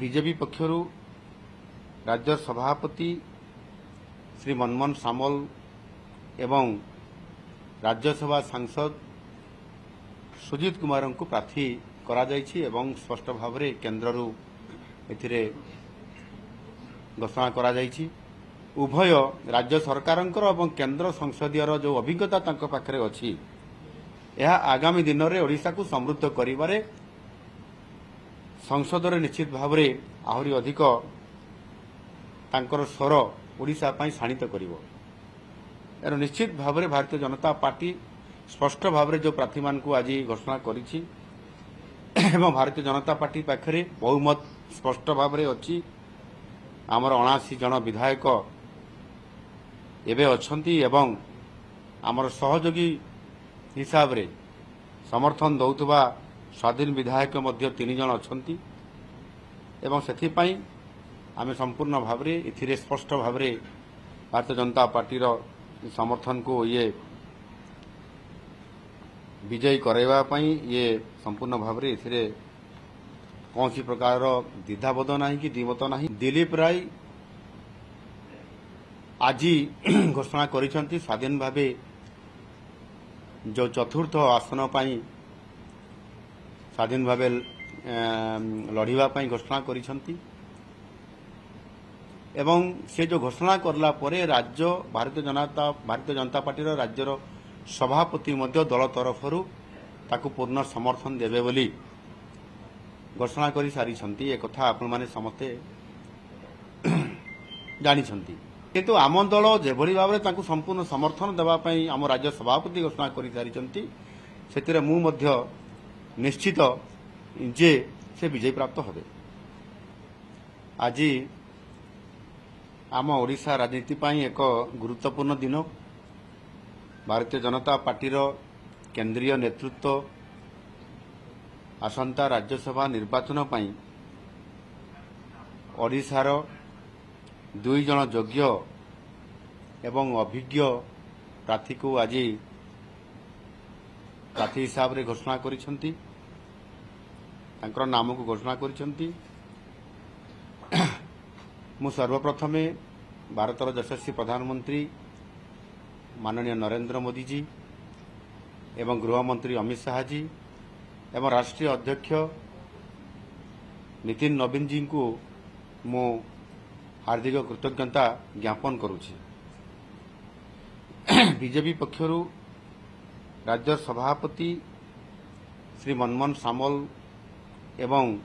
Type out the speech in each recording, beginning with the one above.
BJP पक्षर राज्य सभापति श्री मनमोहन सामल एवं राज्यसभा सांसद सुजीत कुमार को प्रार्थी करा जायछि एवं स्पष्ट भाव में केन्द्र एथिरे घोषणा करा जायछि। उभय राज्य सरकारंकर एवं केन्द्र संसदीय जो अभिज्ञता तांको पाखरे अछि यह आगामी दिन में ओडिशा को समृद्ध करिबारे संसद में निश्चित भाव में आहरी अधिक तांकर स्वर ओडिशा पई शाणित करिवो। एरो निश्चित भाव में भारतीय जनता पार्टी स्पष्ट भाव में जो प्रार्थी मान को आज घोषणा करिछि एवं भारतीय जनता पार्टी पाखरे बहुमत स्पष्ट भाव में अछि। आमर 79 जन विधायक एबे अछंती एवं आमर सहयोगी हिसाब रे समर्थन दौथुबा स्वाधीन विधायक मध्य 3 जन अछंती एवं सेथि पई आमे संपूर्ण भाव में इथिरे स्पष्ट भाव में भारतीय जनता पार्टी रो समर्थन को ये विजयी करैबा पई ये संपूर्ण भाव में इथिरे कौन सी प्रकार द्विधाबोध नहीं कि द्विमत नहीं। दिलीप राय आज घोषणा करिसंती स्वाधीन भावे जो चतुर्थ आसन पाई स्वाधीन भावे लड़िबा पाई घोषणा करिसंती एवं से जो घोषणा करला परे राज्य भारतीय जनता पार्टी राज्यर सभापति मध्य दल तरफरु ताकू पूर्ण समर्थन देबे बोली घोषणा कर सारी एक कथा आपण माने समस्ते जानिछंती। किंतु आम दल जेभली भाव में संपूर्ण समर्थन देवाई आम राज्य सभापति घोषणा कर सारी से मु मध्य निश्चित जे से विजय प्राप्त होबे। आज आम ओडिशा राजनीति पाई एक गुरुत्वपूर्ण दिन। भारतीय जनता पार्टीर केंद्रीय नेतृत्व आसंता राज्यसभा निर्वाचन पाई ओडिशार 2 जन योग्य एवं अभिज्ञ प्रार्थी को आज प्रार्थी हिसाब रे घोषणा करिसंती तांकर नाम को घोषणा करिसंती। मु सर्वप्रथम भारतर यशस्वी प्रधानमंत्री माननीय नरेंद्र मोदी जी एवं गृहमंत्री अमित शाह जी एवं राष्ट्रीय अध्यक्ष नितिन नवीन जी को मु हार्दिक कृतज्ञता ज्ञापन करुछि। बीजेपी पक्षर राज्य सभापति श्री मनमोहन सामल एवं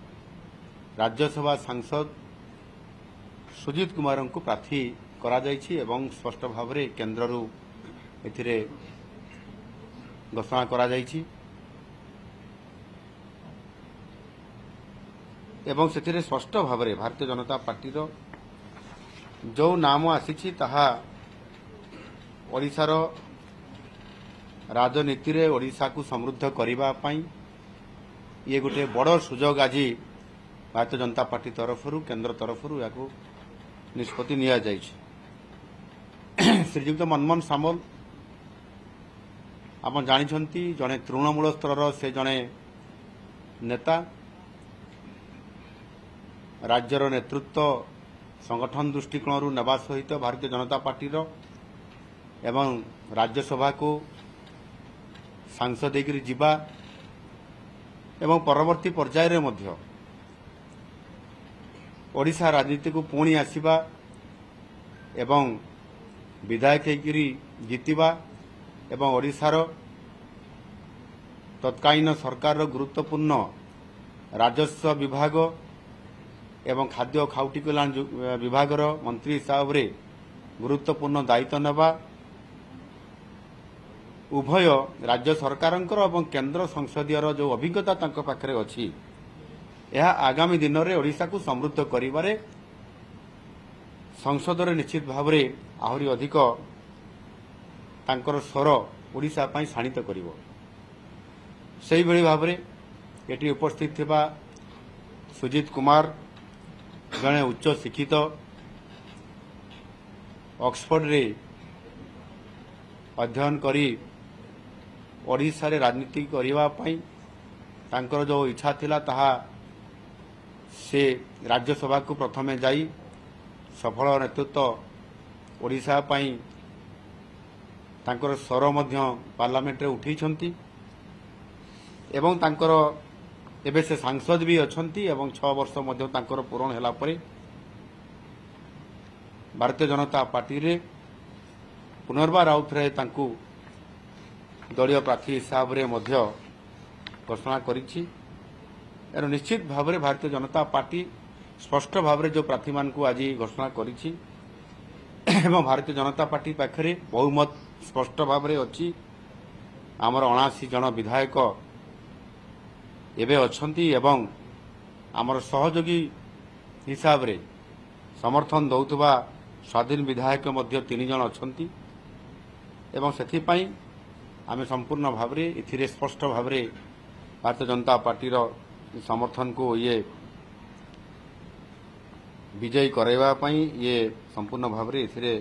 राज्यसभा सांसद सुजीत कुमार को प्रार्थी करा जायछि एवं स्पष्ट भाव में केन्द्र एथिरे घोषणा करा जायछि एवं से स्पष्ट भाव में भारतीय जनता पार्टी जो नाम आसी ताहा ओडिशार राजनीति रे ओडिशा को समृद्ध करिबा पई ये गोटे बड़ सुजोग आज भारतीय जनता पार्टी तरफरु केन्द्र तरफरु या निष्पत्ति निया जायछि। श्रीयुक्त मनमोहन सामल आप जानिछंती जने तृणमूल स्तर से जने नेता राज्यर नेतृत्व संगठन दृष्टिकोण नेबा सहित भारतीय जनता पार्टी एवं राज्यसभा को सांसद होकर जीवा एवं परवर्ती पर्याय रे मध्य ओडिशा राजनीति को पुणी आसीबा एवं विधायक होकर जीतिबा एवं ओडिशार तत्कालीन सरकार गुरुत्वपूर्ण राजस्व विभाग एवं खाद्य खाउटी कल्याण विभाग मंत्री हिसाब से गुरुत्वपूर्ण दायित्व नेबा उभय राज्य सरकारंकर एवं केन्द्र संसदीय जो अभिज्ञता तांको पाखरे अछि यह आगामी दिन में ओडिशा को समृद्ध करिबारे संसद में निश्चित भाव में आहरी अधिक तांकर स्वर ओडिशा पई शाणित करिवो। सेहि भली भाव में एटी उपस्थित थिबा सुजीत कुमार जड़े उच्च शिक्षित ऑक्सफोर्ड रे अध्ययन करी ओडिशा रे राजनीति करने जो इच्छा थिला ताहा से राज्यसभा को प्रथमे जाई सफल नेतृत्व ओडिशा पई तांकर स्वर मध्य पार्लियामेंट रे उठैछंती एवं तांकर एबे से सांसद भी अछंती एवं 6 वर्ष मध्य तांकर पूर्ण होला परे भारतीय जनता पार्टी रे पुनर्बार आउ थे तांकु दलीय प्रार्थी हिसाब रे मध्य घोषणा करिछि। एरो निश्चित भाव में भारतीय जनता पार्टी स्पष्ट भाव में जो प्रार्थी मान को आज घोषणा करिछि एवं भारतीय जनता पार्टी पाखरे बहुमत स्पष्ट भाव में अच्छी आमर 79 जन विधायक एबे अछंती एवं आमर सहयोगी हिसाब रे समर्थन दौथुबा स्वाधीन विधायक मध्य 3 जन अछंती एवं सेथि पई आमे संपूर्ण भाव में इथिरे स्पष्ट भाव में भारतीय जनता पार्टी रो समर्थन को ये विजयी कराइबा पई ये संपूर्ण भाव में इथिरे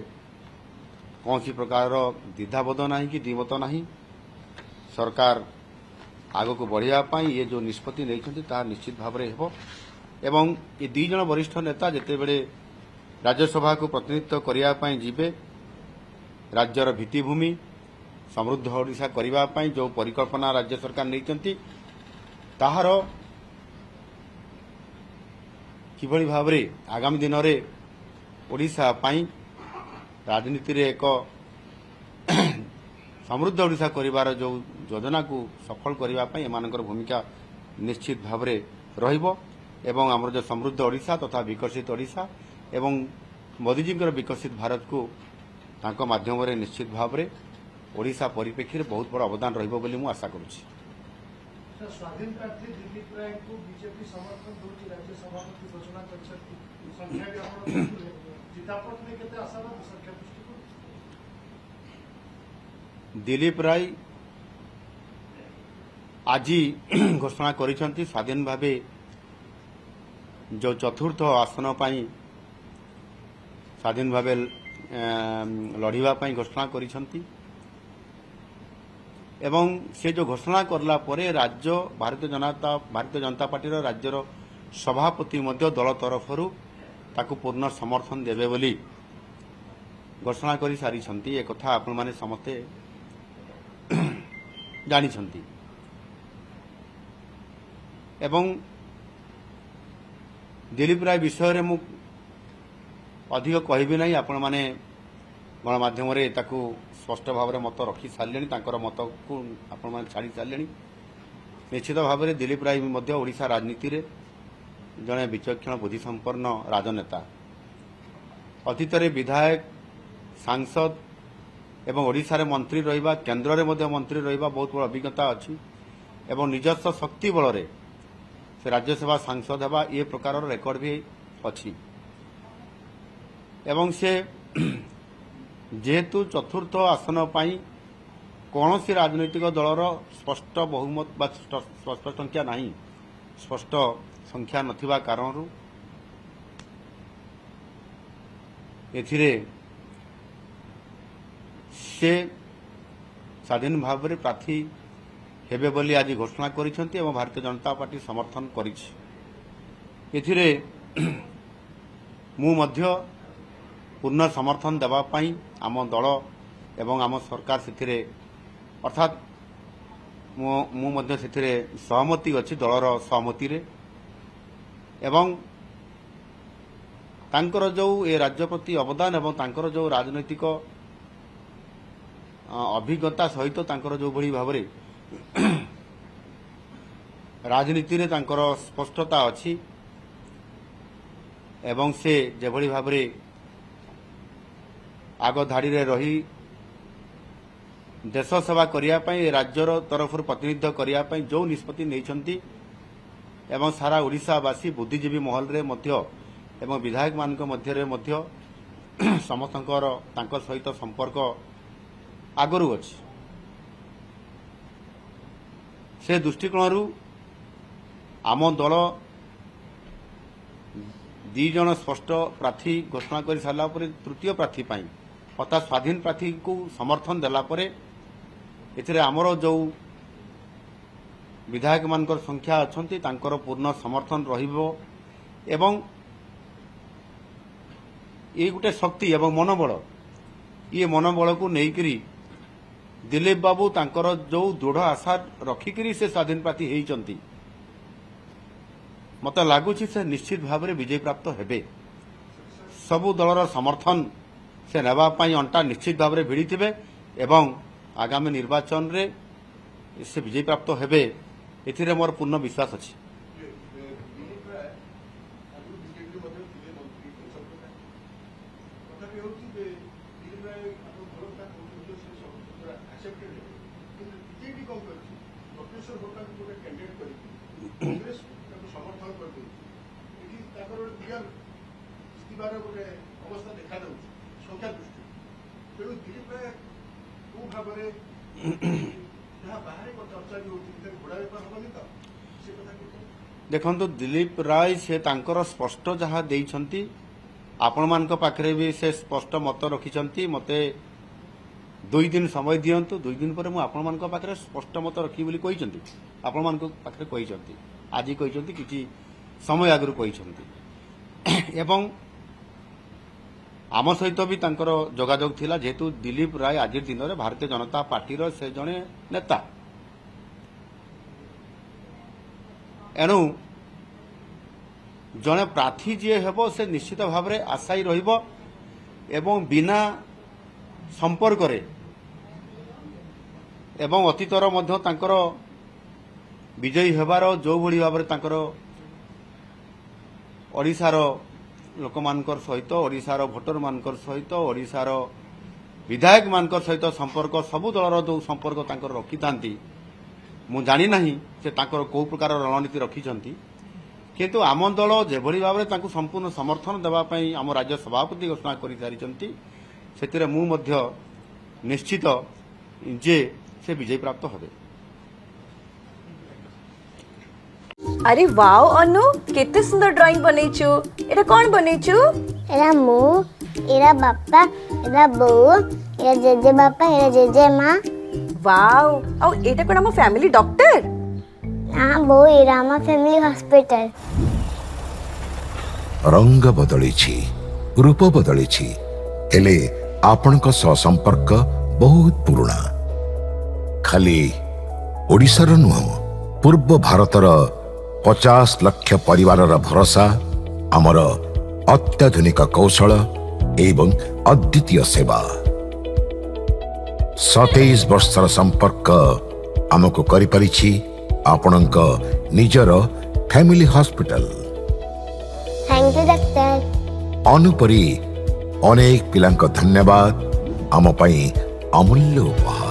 कौन सी प्रकार द्विधाबोध नहीं कि द्विमत नहीं सरकार आग को बढ़िया पाई ये जो निष्पत्ति नहीं ता निश्चित भाव में हेबो एवं ये 2 जन वरिष्ठ नेता जेते बेले राज्यसभा को प्रतिनिधित्व करिया पाई जिबे राज्यर भित्तिभूमि समृद्ध ओडिशा करिबा पाई जो परिकल्पना राज्य सरकार नहीं ताहार किभली भाव में आगामी दिन में ओडिशा पाई राजनीति रे एक समृद्ध ओडिशा करिवार जो योजना को सफल करिबा पाई एमानकर भूमिका निश्चित भाव में रहिबो एवं हमर जो समृद्ध ओडिशा तथा विकसित ओडिशा एवं मोदीजी विकसित भारत को तांको माध्यम रे निश्चित भाव में ओडिशा परिप्रेक्षी बहुत बड़ अवदान रहिबो बोली मु आशा करूछि। स्वाधीन प्रार्थी दिलीप राय को बीजेपी समर्थन दूसरी राज्य सभापति घोषणा कर संख्या भी आप जितापट में केते आशावादी संख्या दिलीप राय आज घोषणा करिसंती स्वाधीन भावे जो चतुर्थ आसन पाई स्वाधीन भावे लड़िबा पाई घोषणा करिसंती एवं से जो घोषणा करला परे राज्य भारतीय जनता पार्टी राज्यर सभापति मध्य दल तरफरु ताकू पूर्ण समर्थन देवे बोली घोषणा कर सारी एक कथा आपण माने समस्ते जानी छंती एवं दिलीप राय विषय रे मु अधिक कहबी नहीं आपण माने गणमाध्यम रे ताकू स्पष्ट भाव में मत रखी सारे मत को आपण मैंने छाड़ी सारे निश्चित भाव में दिलीप राय ओडिशा राजनीति रे जड़े विचक्षण बुद्धिसंपन्न राजनेता अतीत विधायक सांसद एवं ओडिशा रे मंत्री रहिबा केंद्र रे मध्य मंत्री रहिबा बहुत बड़ अभिज्ञता अच्छी एवं निजस्व शक्ति बल रे से राज्यसभा सांसद हेबा ये प्रकार रेकर्ड भी अच्छी एवं से जेहेतु चतुर्थ आसन पाई कौन सी राजनैतिक दलर स्पष्ट बहुमत बा स्पष्ट संख्या नहीं स्पष्ट संख्या नथिबा कारणरू एथिरे से स्वाधीन भाव में प्रार्थी हेबे बोली आज घोषणा करिसेंती एवं भारतीय जनता पार्टी समर्थन करिछि। एथिरे मु मध्य पूर्ण समर्थन देवा पाई आम दल एवं आम सरकार से अर्थात मु मध्य से सहमति अच्छी दलर सहमति रे एवं तांकर जो ए राज्य प्रति अवदान एवं तांकर जो राजनैतिक अभिज्ञता सहित तांकर जो भली भाव रे राजनीति रे तांकर स्पष्टता अच्छी एवं से जे भली भाव रे आग धाड़ी रे रही देश सेवा करिया पई राज्यर तरफ प्रतिनिधित्व करिया पई जो निष्पत्ति नैछंती एवं सारा ओडिशावासी बुद्धिजीवी महल रे मध्य एवं विधायक मानक मध्य रे मध्य समस्तंकर तांकर सहित संपर्क आगरू अछि से दृष्टिकोणरू आम दल 2 जन स्पष्ट प्रार्थी घोषणा कर सारा तृतीय प्रार्थी पाई अर्थात स्वाधीन प्रार्थी को समर्थन देला परे एथिरे आमर जो विधायक मानकर संख्या अछंती तांकर पूर्ण समर्थन रहिबो ଏବଂ ये गोटे शक्ति एवं मनोबल ये मनोबल को लेकर दिलीप बाबू तांकर जो दृढ़ आशा रखिकी से स्वाधीन प्रार्थी होती मत लगुच से निश्चित भाव में विजय प्राप्त हेबे सबु दलर समर्थन से नेबापाई अंटा निश्चित भाव में भिड़ी थे एवं आगामी निर्वाचन रे से विजय प्राप्त हेबे एथिरे मोर पूर्ण विश्वास अछि। देखो दिलीप राय से तांकर स्पष्ट जहाँ देइछंती आपण मान पाखरे भी से स्पष्ट मत रखिछंती मते 2 दिन समय दियंतु 2 दिन पर मु आपण मान पाखरे स्पष्ट मत रखी बोली कहिछंती आपण मान पाखरे कहिछंती आज कहिछंती किछि समय आगरु कहिछंती एवं आम सहित भी तांकर जोगाजोग थिला जेहेतु दिलीप राय आज दिन में भारतीय जनता पार्टी से जड़े नेता एणु जड़े प्रार्थी जी हेब से निश्चित भाव में आशायी रहिबो एवं बिना संपर्क रे एवं अतीतर मध्य तांकर विजयी हेबार जो भली भाव में तांकर ओडिशार लोक मानकर सहित ओडिशार भोटर मानकर सहित ओडिशार विधायक मानकर सहित संपर्क सबु दलर जो संपर्क तांकर रखि थांती मु जानि नाही से तांकर को प्रकार रणनीति रखिछंती किंतु आम दल जेभली भाव में तांको संपूर्ण समर्थन देबा पई आम राज्य सभापति घोषणा करि सारिछंती सेतिरे मु मध्य निश्चित जे से विजय प्राप्त होबे। अरे वाओ अनु केते सुंदर ड्राइंग बनैछु एटा कोन बनैछु एरा मु एरा बापा एरा बो एरा जेजे बापा एरा जेजे माँ वाओ औ एटा कोन हम फैमिली डॉक्टर हाँ बो एरा हम फैमिली हॉस्पिटल रंग बदलिछि रूप बदलिछि हेले आपणक संपर्क बहुत पुराना खाली ओडिशार नुह पूर्व भारतर 50 लाख परिवार भरोसा आमर अत्याधुनिक कौशल एवं अद्वितीय सेवा 27 वर्षर संपर्क आमको करिपारिछि आपणक निजर family hospital. Thank you doctor. अनुपरी अनेक पिलांक धन्यवाद आम पई अमूल्य उपहार।